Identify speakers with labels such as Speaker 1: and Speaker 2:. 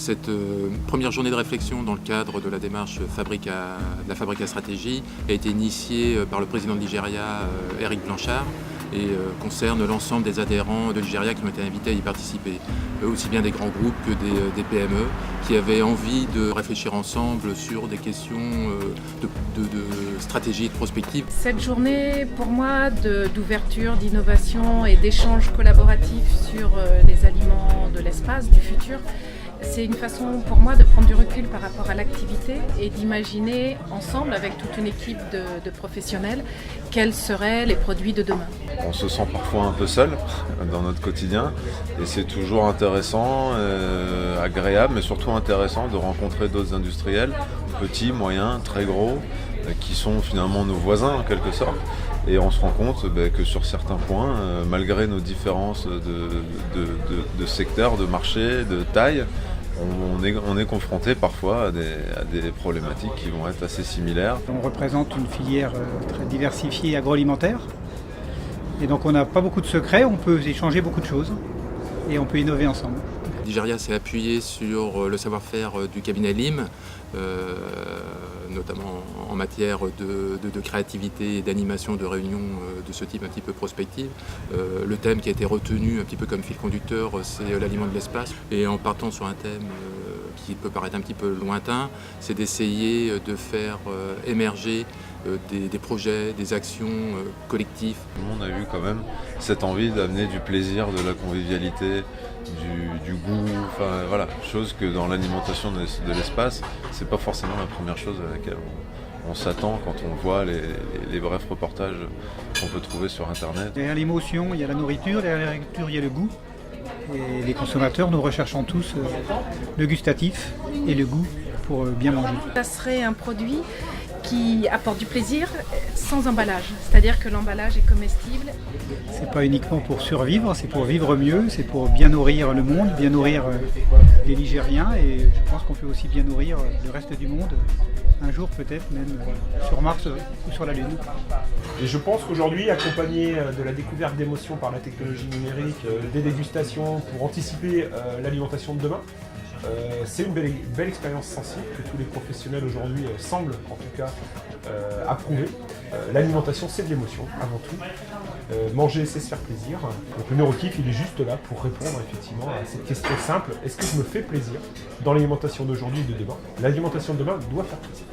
Speaker 1: Cette première journée de réflexion dans le cadre de la démarche de la Fabrique à stratégie a été initiée par le président de Ligéria, Éric Blanchard, et concerne l'ensemble des adhérents de Ligéria qui ont été invités à y participer, aussi bien des grands groupes que des PME, qui avaient envie de réfléchir ensemble sur des questions de stratégie et de prospective.
Speaker 2: Cette journée, pour moi, d'ouverture, d'innovation et d'échange collaboratif sur les aliments de l'espace, du futur, c'est une façon pour moi de prendre du recul par rapport à l'activité et d'imaginer ensemble, avec toute une équipe de professionnels, quels seraient les produits de demain.
Speaker 3: On se sent parfois un peu seul dans notre quotidien et c'est toujours intéressant, agréable, mais surtout intéressant de rencontrer d'autres industriels, petits, moyens, très gros, qui sont finalement nos voisins en quelque sorte. Et on se rend compte que sur certains points, malgré nos différences de secteur, de marché, de taille, on est confronté parfois à des problématiques qui vont être assez similaires.
Speaker 4: On représente une filière très diversifiée agroalimentaire. Et donc on n'a pas beaucoup de secrets, on peut échanger beaucoup de choses et on peut innover ensemble.
Speaker 1: Ligéria s'est appuyé sur le savoir-faire du cabinet LIM, notamment en matière de créativité et d'animation de réunions de ce type un petit peu prospective. Le thème qui a été retenu un petit peu comme fil conducteur, c'est l'aliment de l'espace. Et en partant sur un thème qui peut paraître un petit peu lointain, c'est d'essayer de faire émerger des projets, des actions collectives.
Speaker 3: On a eu quand même cette envie d'amener du plaisir, de la convivialité, du goût, enfin voilà, chose que dans l'alimentation de l'espace, c'est pas forcément la première chose à laquelle on s'attend quand on voit les brefs reportages qu'on peut trouver sur internet.
Speaker 4: Derrière l'émotion, il y a la nourriture, derrière la nourriture, il y a le goût. Et les consommateurs, nous recherchons tous le gustatif et le goût pour bien manger.
Speaker 2: Ça serait un produit qui apporte du plaisir sans emballage, c'est-à-dire que l'emballage est comestible.
Speaker 4: C'est pas uniquement pour survivre, c'est pour vivre mieux, c'est pour bien nourrir le monde, bien nourrir les Ligériens et je pense qu'on peut aussi bien nourrir le reste du monde, un jour peut-être même sur Mars ou sur la Lune.
Speaker 5: Et je pense qu'aujourd'hui, accompagné de la découverte d'émotions par la technologie numérique, des dégustations pour anticiper l'alimentation de demain, c'est une belle expérience sensible que tous les professionnels aujourd'hui semblent en tout cas approuver. L'alimentation, c'est de l'émotion avant tout. Manger, c'est se faire plaisir. Donc le neurokiff, il est juste là pour répondre effectivement à cette question simple. Est-ce que je me fais plaisir dans l'alimentation d'aujourd'hui et de demain? L'alimentation de demain doit faire plaisir.